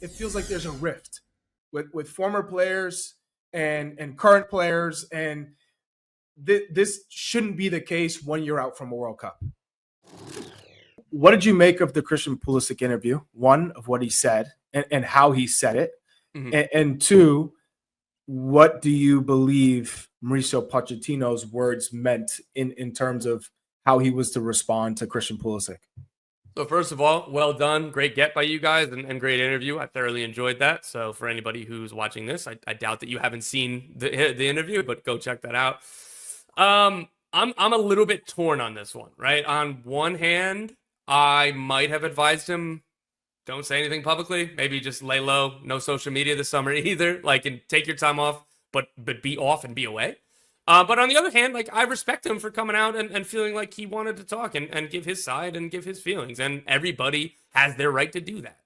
it feels like there's a rift with former players and current players, and this shouldn't be the case 1 year out from a World Cup. What did you make of the Christian Pulisic interview? One, of what he said and how he said it. And two, what do you believe Mauricio Pochettino's words meant in terms of how he was to respond to Christian Pulisic? So first of all, well done. Great get by you guys and great interview. I thoroughly enjoyed that. So for anybody who's watching this, I doubt that you haven't seen the interview, but go check that out. I'm a little bit torn on this one, right? On one hand, I might have advised him, don't say anything publicly. Maybe just lay low. No social media this summer either. Like, and take your time off, but be off and be away. But on the other hand, like, I respect him for coming out and feeling like he wanted to talk and give his side and give his feelings. And everybody has their right to do that.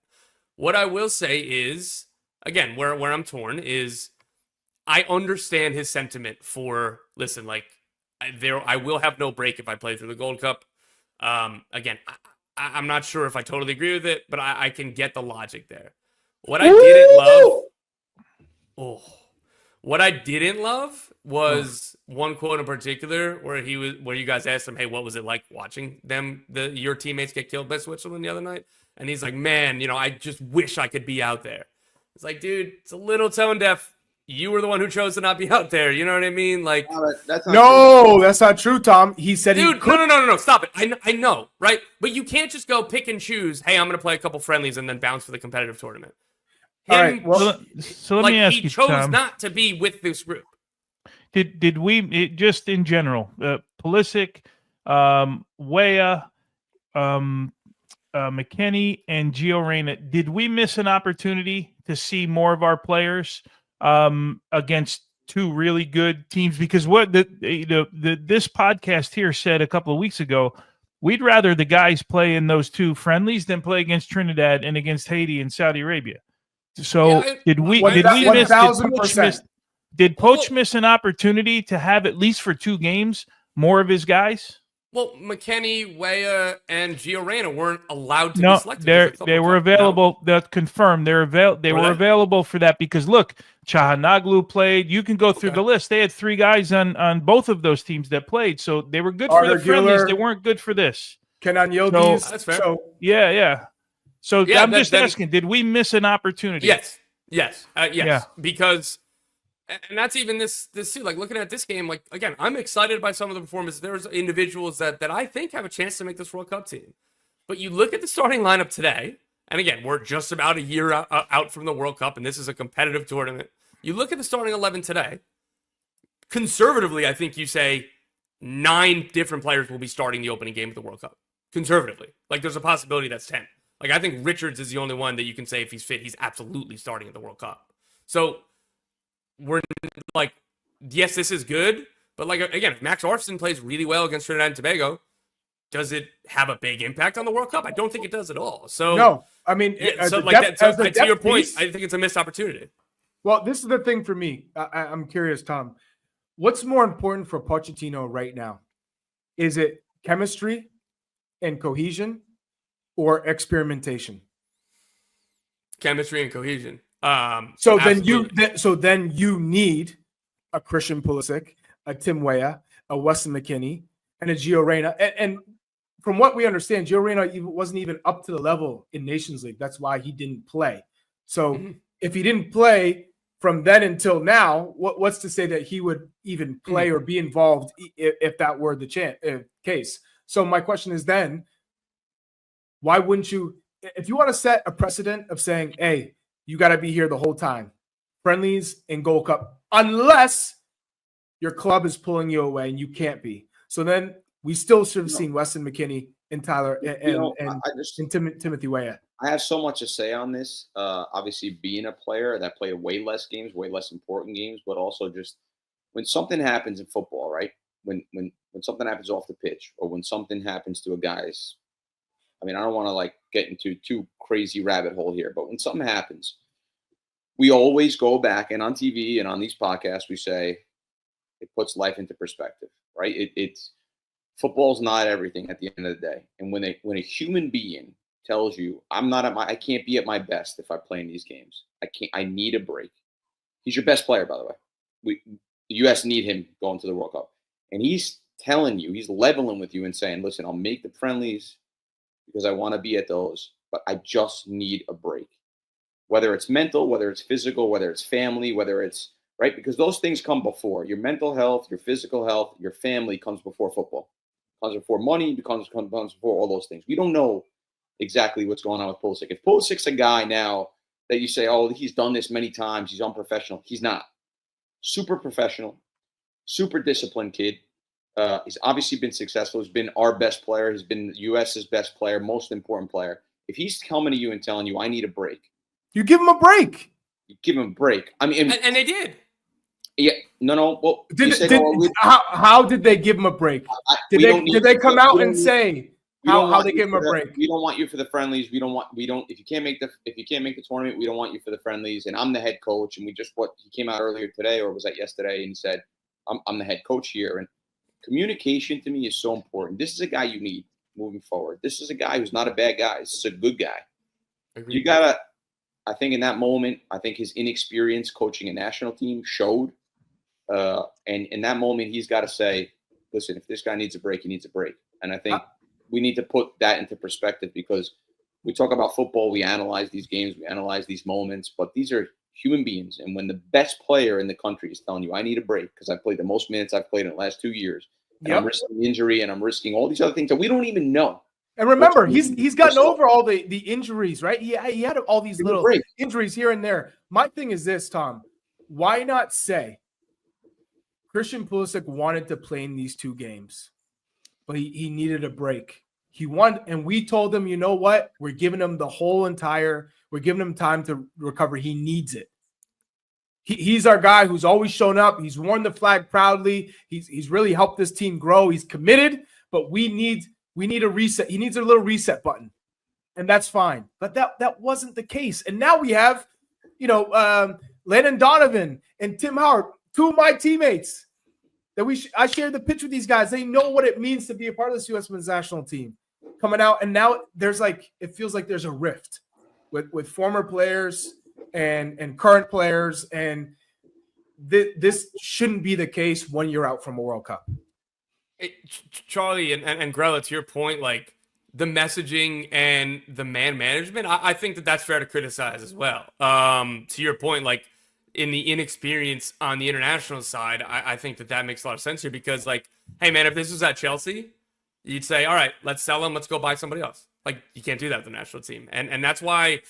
What I will say is, again, where I'm torn is I understand his sentiment for, listen, like, I will have no break if I play through the Gold Cup. Again, I'm not sure if I totally agree with it, but I can get the logic there. What I didn't love was one quote in particular where you guys asked him, "Hey, what was it like watching your teammates get killed by Switzerland the other night?" And he's like, "Man, I just wish I could be out there." It's like, dude, it's a little tone deaf. You were the one who chose to not be out there. You know what I mean? Like, that's not true, Tom. He said, dude, he could. No, stop it. I know, right? But you can't just go pick and choose. Hey, I'm going to play a couple friendlies and then bounce for the competitive tournament. All right. Well, so let me ask you, he chose Tom, not to be with this group. Did we just in general, Pulisic, Weah, McKennie, and Gio Reyna, did we miss an opportunity to see more of our players against two really good teams? Because what this podcast here said a couple of weeks ago, we'd rather the guys play in those two friendlies than play against Trinidad and against Haiti and Saudi Arabia. So did Poch miss an opportunity to have, at least for two games, more of his guys? Well, McKennie, Weah, and Gio Reyna weren't allowed to be selected. They were available. No. That's confirmed. They were available for that because, look, Çalhanoğlu played. You can go through the list. They had three guys on both of those teams that played, so they were good for the friendlies. They weren't good for this. Kenan Yildiz. That's fair. Yeah. So I'm just asking, did we miss an opportunity? Yes. Because, and that's even this too. Like, looking at this game, like, again, I'm excited by some of the performances. There's individuals that I think have a chance to make this World Cup team. But you look at the starting lineup today, and again, we're just about a year out from the World Cup, and this is a competitive tournament. You look at the starting 11 today. Conservatively, I think you say 9 different players will be starting the opening game of the World Cup. Conservatively, like, there's a possibility that's 10. Like, I think Richards is the only one that you can say, if he's fit, he's absolutely starting at the World Cup. So we're like, yes, this is good, but, like, again, if Max Arfson plays really well against Trinidad and Tobago, does it have a big impact on the World Cup? I don't think it does at all. So no, I mean, to your point, I think it's a missed opportunity. Well, this is the thing for me. I'm curious, Tom. What's more important for Pochettino right now? Is it chemistry and cohesion, or experimentation? Chemistry and cohesion. So then you need a Christian Pulisic, a Tim Weah, a Weston McKennie, and a Gio Reyna. And from what we understand, Gio Reyna wasn't even up to the level in Nations League. That's why he didn't play. So if he didn't play from then until now, what's to say that he would even play or be involved if that were the case? So my question is then, why wouldn't you, if you want to set a precedent of saying, hey, you got to be here the whole time, friendlies and Gold Cup, unless your club is pulling you away and you can't be. So then we still should have seen Weston McKennie and Tyler and Timothy Weah. I have so much to say on this. Obviously, being a player that played way less games, way less important games, but also just when something happens in football, right? When something happens off the pitch, or when something happens to a guy's, I mean, I don't want to like get into too crazy rabbit hole here, but when something happens, we always go back and on TV and on these podcasts, we say it puts life into perspective, right? It's football's not everything at the end of the day. And when a human being tells you I can't be at my best if I play in these games. I need a break. He's your best player, by the way. The U.S. need him going to the World Cup. And he's telling you, he's leveling with you and saying, listen, I'll make the friendlies because I want to be at those, but I just need a break. Whether it's mental, whether it's physical, whether it's family, whether it's, right? Because those things come before. Your mental health, your physical health, your family comes before football. Comes before money, comes before all those things. We don't know exactly what's going on with Pulisic. If Pulisic's a guy now that you say, oh, he's done this many times, he's unprofessional. He's not. Super professional, super disciplined kid. He's obviously been successful. He's been our best player. He's been the U.S.'s best player, most important player. If he's coming to you and telling you, I need a break. You give him a break. You give him a break. I mean, and they did. Yeah, no. Well, how did they give him a break? Did they come out and say how they give him a break? We don't want you for the friendlies. We don't. If you can't make the tournament, we don't want you for the friendlies. And I'm the head coach. And he came out earlier today, or was that yesterday? And he said, I'm the head coach here. And communication to me is so important. This is a guy you need moving forward. This is a guy who's not a bad guy. This is a good guy. Agreed. You gotta. I think in that moment, his inexperience coaching a national team showed. And in that moment, he's got to say, listen, if this guy needs a break, he needs a break. And I think we need to put that into perspective, because we talk about football, we analyze these games, we analyze these moments, but these are human beings. And when the best player in the country is telling you, I need a break because I played the most minutes I've played in the last 2 years, and I'm risking injury and I'm risking all these other things that we don't even know. And remember, he's gotten over all the injuries, right? He had all these little injuries here and there. My thing is this, Tom. Why not say Christian Pulisic wanted to play in these 2 games, but he needed a break. He won, and we told him, you know what? We're giving him we're giving him time to recover. He needs it. He's our guy who's always shown up. He's worn the flag proudly. He's really helped this team grow. He's committed, but we need a reset. He needs a little reset button, and that's fine. But that wasn't the case. And now we have, Landon Donovan and Tim Howard, 2 of my teammates that I shared the pitch with these guys. They know what it means to be a part of this U.S. men's national team coming out. And now it feels like there's a rift with former players and current players. And this shouldn't be the case when you're out from a World Cup. Charlie and Grella, to your point, like the messaging and the man management, I think that's fair to criticize as well. To your point, like, in the inexperience on the international side, I think that makes a lot of sense here, because, like, hey, man, if this was at Chelsea, you'd say, all right, let's sell him. Let's go buy somebody else. Like, you can't do that with the national team. And that's why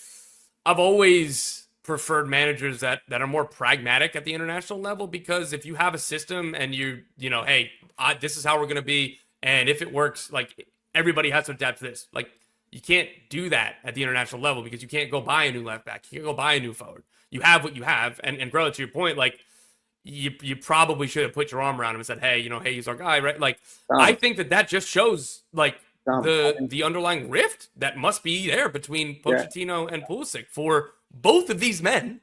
I've always preferred managers that are more pragmatic at the international level, because if you have a system and hey, this is how we're going to be, and if it works, like, everybody has to adapt to this. Like, you can't do that at the international level, because you can't go buy a new left back. You can't go buy a new forward. You have what you have. And Grella, to your point, like, you probably should have put your arm around him and said, hey, he's our guy, right? Like, I think that just shows, like, the underlying rift that must be there between Pochettino and Pulisic for both of these men,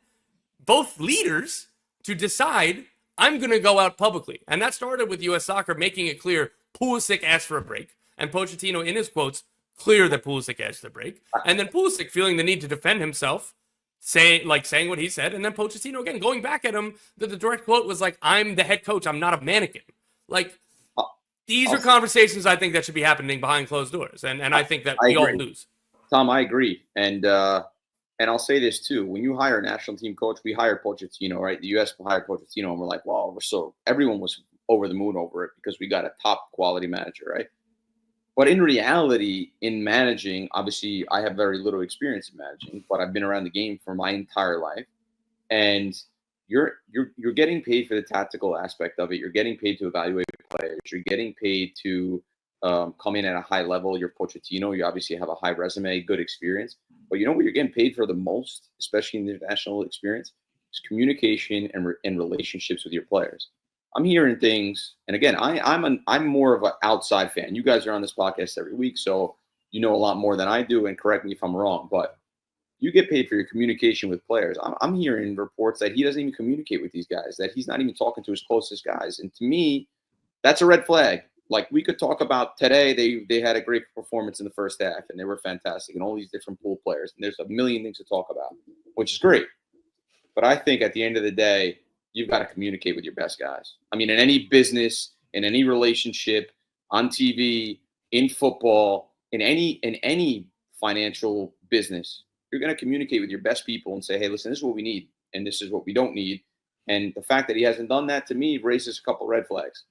both leaders, to decide, I'm going to go out publicly. And that started with U.S. Soccer making it clear Pulisic asked for a break, and Pochettino, in his quotes, clear that Pulisic asked for a break. And then Pulisic feeling the need to defend himself, saying what he said, and then Pochettino again going back at him. The direct quote was like, I'm the head coach, I'm not a mannequin. Like, these are conversations I think that should be happening behind closed doors, and I think that we all lose. Tom, I agree. And I'll say this too. When you hire a national team coach, we hired Pochettino, right? The U.S. hired Pochettino, and we're like, wow, everyone was over the moon over it because we got a top quality manager, right? But in reality, in managing, obviously, I have very little experience in managing, but I've been around the game for my entire life. And you're getting paid for the tactical aspect of it. You're getting paid to evaluate players. You're getting paid to come in at a high level. You're Pochettino. You obviously have a high resume, good experience. But you know what you're getting paid for the most, especially in the international experience, is communication and relationships with your players. I'm hearing things, and again, I'm more of an outside fan. You guys are on this podcast every week, so you know a lot more than I do, and correct me if I'm wrong, but you get paid for your communication with players. I'm hearing reports that he doesn't even communicate with these guys, that he's not even talking to his closest guys. And to me, that's a red flag. Like we could talk about today, they had a great performance in the first half and they were fantastic and all these different pool players. And there's a million things to talk about, which is great. But I think at the end of the day, you've got to communicate with your best guys. I mean, in any business, in any relationship, on TV, in football, in any financial business, you're going to communicate with your best people and say, hey, listen, this is what we need and this is what we don't need. And the fact that he hasn't done that, to me, raises a couple red flags.